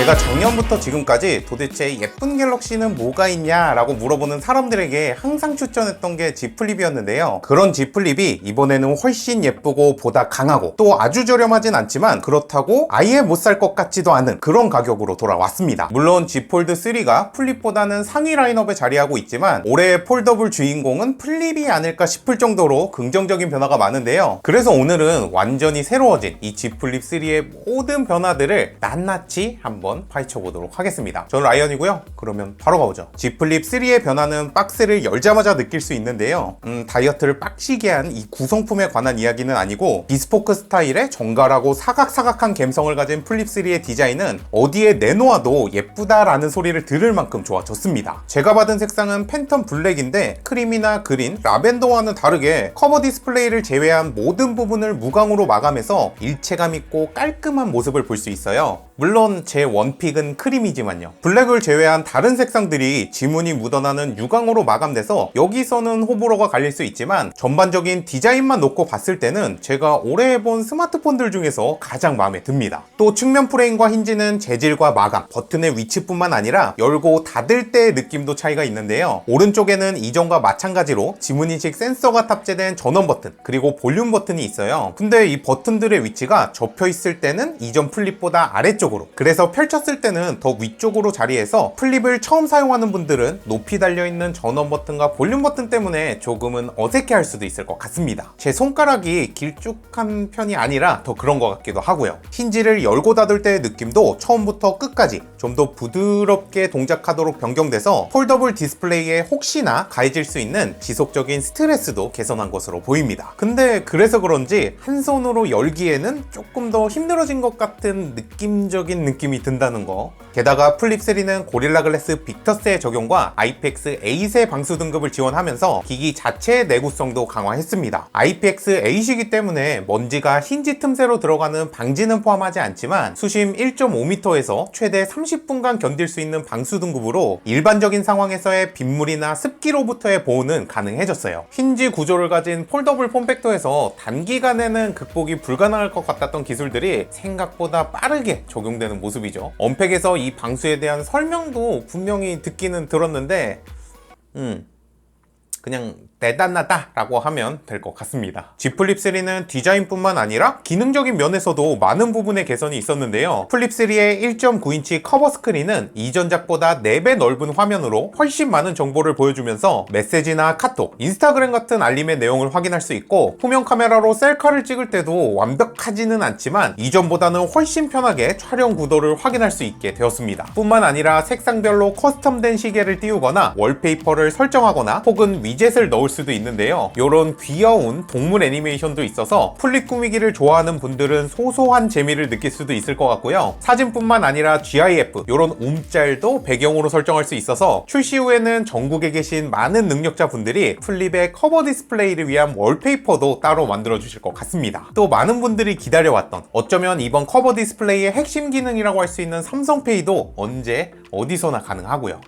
제가 작년부터 지금까지 도대체 예쁜 갤럭시는 뭐가 있냐 라고 물어보는 사람들에게 항상 추천했던 게 Z 플립이었는데요. 그런 Z 플립이 이번에는 훨씬 예쁘고 보다 강하고 또 아주 저렴하진 않지만 그렇다고 아예 못 살 것 같지도 않은 그런 가격으로 돌아왔습니다. 물론 Z 폴드 3가 플립보다는 상위 라인업에 자리하고 있지만 올해의 폴더블 주인공은 플립이 아닐까 싶을 정도로 긍정적인 변화가 많은데요. 그래서 오늘은 완전히 새로워진 이 Z 플립 3의 모든 변화들을 낱낱이 한번 파헤쳐 보도록 하겠습니다. 저는 라이언이고요. 그러면 바로 가보죠. Z 플립 3의 변화는 박스를 열자마자 느낄 수 있는데요. 다이어트를 빡시게 한 이 구성품에 관한 이야기는 아니고 비스포크 스타일의 정갈하고 사각사각한 감성을 가진 플립 3의 디자인은 어디에 내놓아도 예쁘다라는 소리를 들을 만큼 좋아졌습니다. 제가 받은 색상은 팬텀 블랙인데 크림이나 그린, 라벤더와는 다르게 커버 디스플레이를 제외한 모든 부분을 무광으로 마감해서 일체감 있고 깔끔한 모습을 볼 수 있어요. 물론 제 원픽은 크림이지만요. 블랙을 제외한 다른 색상들이 지문이 묻어나는 유광으로 마감돼서 여기서는 호불호가 갈릴 수 있지만 전반적인 디자인만 놓고 봤을 때는 제가 올해 해본 스마트폰들 중에서 가장 마음에 듭니다. 또 측면 프레임과 힌지는 재질과 마감, 버튼의 위치뿐만 아니라 열고 닫을 때의 느낌도 차이가 있는데요. 오른쪽에는 이전과 마찬가지로 지문인식 센서가 탑재된 전원 버튼 그리고 볼륨 버튼이 있어요. 근데 이 버튼들의 위치가 접혀 있을 때는 이전 플립보다 아래쪽으로, 그래서 펼쳤을 때는 더 위쪽으로 자리해서 플립을 처음 사용하는 분들은 높이 달려있는 전원 버튼과 볼륨 버튼 때문에 조금은 어색해할 수도 있을 것 같습니다. 제 손가락이 길쭉한 편이 아니라 더 그런 것 같기도 하고요. 힌지를 열고 닫을 때의 느낌도 처음부터 끝까지 좀 더 부드럽게 동작하도록 변경돼서 폴더블 디스플레이에 혹시나 가해질 수 있는 지속적인 스트레스도 개선한 것으로 보입니다. 근데 그래서 그런지 한 손으로 열기에는 조금 더 힘들어진 것 같은 느낌적인 느낌이 든다는 거. 게다가 플립 3는 고릴라 글래스 빅터스의 적용과 IPX8의 방수 등급을 지원하면서 기기 자체의 내구성도 강화했습니다. IPX8이기 때문에 먼지가 힌지 틈새로 들어가는 방지는 포함하지 않지만 수심 1.5m에서 최대 30분간 견딜 수 있는 방수 등급으로 일반적인 상황에서의 빗물이나 습기로부터의 보호는 가능해졌어요. 힌지 구조를 가진 폴더블 폼팩터에서 단기간에는 극복이 불가능할 것 같았던 기술들이 생각보다 빠르게 적용되는 모습이죠. 언팩에서 이 방수에 대한 설명도 분명히 듣기는 들었는데 그냥 대단하다 라고 하면 될 것 같습니다. Z 플립 3는 디자인뿐만 아니라 기능적인 면에서도 많은 부분의 개선이 있었는데요. 플립 3의 1.9인치 커버 스크린은 이전작보다 4배 넓은 화면으로 훨씬 많은 정보를 보여주면서 메시지나 카톡, 인스타그램 같은 알림의 내용을 확인할 수 있고 후면 카메라로 셀카를 찍을 때도 완벽하지는 않지만 이전보다는 훨씬 편하게 촬영 구도를 확인할 수 있게 되었습니다. 뿐만 아니라 색상별로 커스텀된 시계를 띄우거나 월페이퍼를 설정하거나 혹은 위젯을 넣을 수도 있는데요. 이런 귀여운 동물 애니메이션도 있어서 플립 꾸미기를 좋아하는 분들은 소소한 재미를 느낄 수도 있을 것 같고요. 사진뿐만 아니라 GIF, 이런 움짤도 배경으로 설정할 수 있어서 출시 후에는 전국에 계신 많은 능력자 분들이 플립의 커버 디스플레이를 위한 월페이퍼도 따로 만들어 주실 것 같습니다. 또 많은 분들이 기다려왔던, 어쩌면 이번 커버 디스플레이의 핵심 기능이라고 할 수 있는 삼성페이도 언제 어디서나 가능하고요.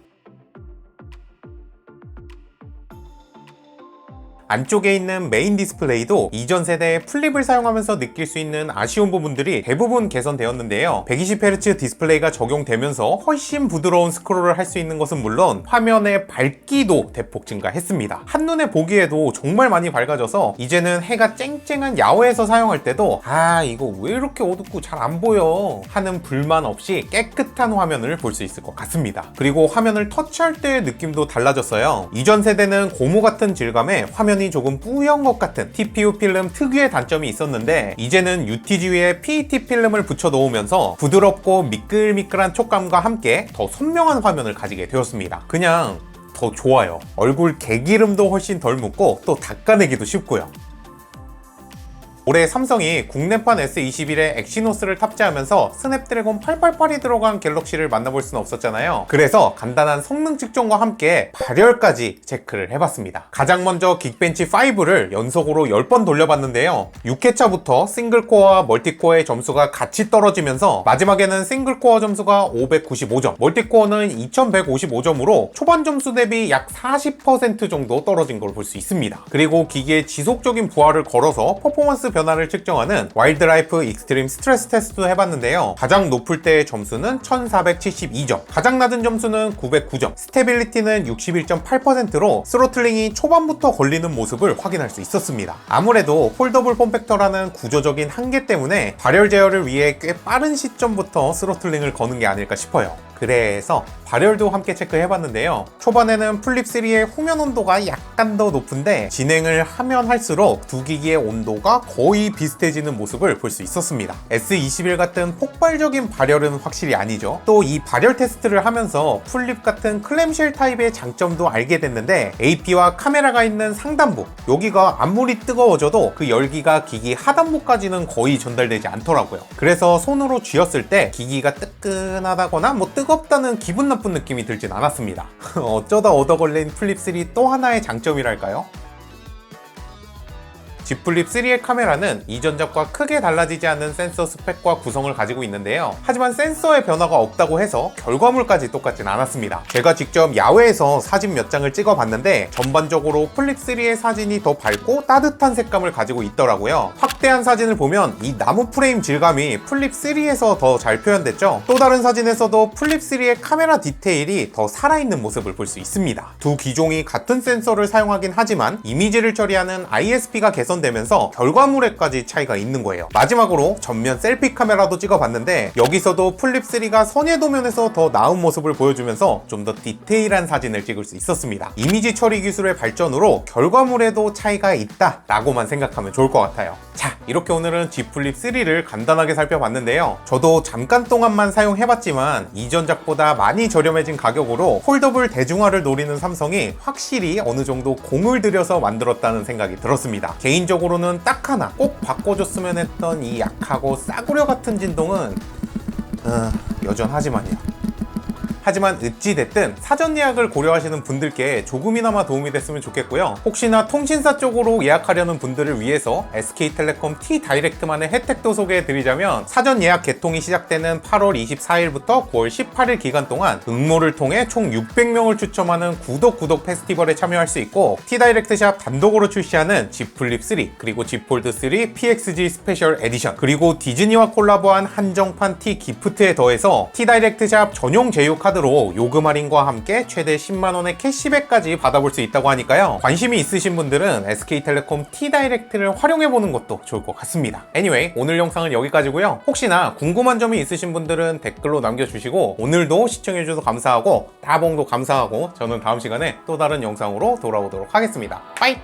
안쪽에 있는 메인 디스플레이도 이전 세대의 플립을 사용하면서 느낄 수 있는 아쉬운 부분들이 대부분 개선되었는데요. 120Hz 디스플레이가 적용되면서 훨씬 부드러운 스크롤을 할 수 있는 것은 물론 화면의 밝기도 대폭 증가했습니다. 한눈에 보기에도 정말 많이 밝아져서 이제는 해가 쨍쨍한 야외에서 사용할 때도 이거 왜 이렇게 어둡고 잘 안 보여 하는 불만 없이 깨끗한 화면을 볼 수 있을 것 같습니다. 그리고 화면을 터치할 때의 느낌도 달라졌어요. 이전 세대는 고무 같은 질감에 화면이 조금 뿌연 것 같은 TPU 필름 특유의 단점이 있었는데 이제는 UTG 위에 PET 필름을 붙여 놓으면서 부드럽고 미끌미끌한 촉감과 함께 더 선명한 화면을 가지게 되었습니다. 그냥 더 좋아요. 얼굴 개기름도 훨씬 덜 묻고 또 닦아내기도 쉽고요. 올해 삼성이 국내판 S21에 엑시노스를 탑재하면서 스냅드래곤 888이 들어간 갤럭시를 만나볼 수는 없었잖아요. 그래서 간단한 성능 측정과 함께 발열까지 체크를 해봤습니다. 가장 먼저 긱벤치 5를 연속으로 10번 돌려봤는데요. 6회차부터 싱글코어와 멀티코어의 점수가 같이 떨어지면서 마지막에는 싱글코어 점수가 595점, 멀티코어는 2155점으로 초반 점수 대비 약 40% 정도 떨어진 걸 볼 수 있습니다. 그리고 기기의 지속적인 부하를 걸어서 퍼포먼스 변화를 측정하는 와일드라이프 익스트림 스트레스 테스트도 해봤는데요. 가장 높을 때의 점수는 1472점, 가장 낮은 점수는 909점, 스테빌리티는 61.8%로 스로틀링이 초반부터 걸리는 모습을 확인할 수 있었습니다. 아무래도 폴더블 폼팩터라는 구조적인 한계 때문에 발열 제어를 위해 꽤 빠른 시점부터 스로틀링을 거는 게 아닐까 싶어요. 그래서 발열도 함께 체크해봤는데요. 초반에는 플립3의 후면 온도가 약간 더 높은데 진행을 하면 할수록 두 기기의 온도가 거의 비슷해지는 모습을 볼 수 있었습니다. S21 같은 폭발적인 발열은 확실히 아니죠. 또 이 발열 테스트를 하면서 플립 같은 클램쉘 타입의 장점도 알게 됐는데 AP와 카메라가 있는 상단부, 여기가 아무리 뜨거워져도 그 열기가 기기 하단부까지는 거의 전달되지 않더라고요. 그래서 손으로 쥐었을 때 기기가 뜨끈하다거나 뜨겁다는 기분 나쁜 느낌이 들진 않았습니다. 어쩌다 얻어 걸린 플립3 또 하나의 장점이랄까요? G 플립 3의 카메라는 이전작과 크게 달라지지 않은 센서 스펙과 구성을 가지고 있는데요. 하지만 센서의 변화가 없다고 해서 결과물까지 똑같진 않았습니다. 제가 직접 야외에서 사진 몇 장을 찍어봤는데 전반적으로 플립 3의 사진이 더 밝고 따뜻한 색감을 가지고 있더라고요. 확대한 사진을 보면 이 나무 프레임 질감이 플립 3에서 더 잘 표현됐죠. 또 다른 사진에서도 플립 3의 카메라 디테일이 더 살아있는 모습을 볼 수 있습니다. 두 기종이 같은 센서를 사용하긴 하지만 이미지를 처리하는 ISP가 개선되면서 결과물에까지 차이가 있는 거예요. 마지막으로 전면 셀피 카메라도 찍어봤는데 여기서도 플립 3가 선예 도면에서 더 나은 모습을 보여주면서 좀 더 디테일한 사진을 찍을 수 있었습니다. 이미지 처리 기술의 발전으로 결과물에도 차이가 있다 라고만 생각하면 좋을 것 같아요. 자, 이렇게 오늘은 G 플립 3를 간단하게 살펴봤는데요. 저도 잠깐 동안만 사용해봤지만 이전작보다 많이 저렴해진 가격으로 폴더블 대중화를 노리는 삼성이 확실히 어느 정도 공을 들여서 만들었다는 생각이 들었습니다. 개인적으로는 딱 하나 꼭 바꿔줬으면 했던 이 약하고 싸구려 같은 진동은 여전하지만요. 하지만 어찌됐든 사전 예약을 고려하시는 분들께 조금이나마 도움이 됐으면 좋겠고요. 혹시나 통신사 쪽으로 예약하려는 분들을 위해서 SK텔레콤 T-다이렉트만의 혜택도 소개해드리자면 사전 예약 개통이 시작되는 8월 24일부터 9월 18일 기간 동안 응모를 통해 총 600명을 추첨하는 구독 페스티벌에 참여할 수 있고 T-다이렉트샵 단독으로 출시하는 G 플립 3 그리고 G 폴드 3 PXG 스페셜 에디션 그리고 디즈니와 콜라보한 한정판 T 기프트에 더해서 T-다이렉트샵 전용 제휴 카드로 요금 할인과 함께 최대 10만원의 캐시백까지 받아볼 수 있다고 하니까요. 관심이 있으신 분들은 SK텔레콤 T-다이렉트를 활용해보는 것도 좋을 것 같습니다. Anyway, 오늘 영상은 여기까지고요. 혹시나 궁금한 점이 있으신 분들은 댓글로 남겨주시고 오늘도 시청해주셔서 감사하고 따봉도 감사하고 저는 다음 시간에 또 다른 영상으로 돌아오도록 하겠습니다. 빠이!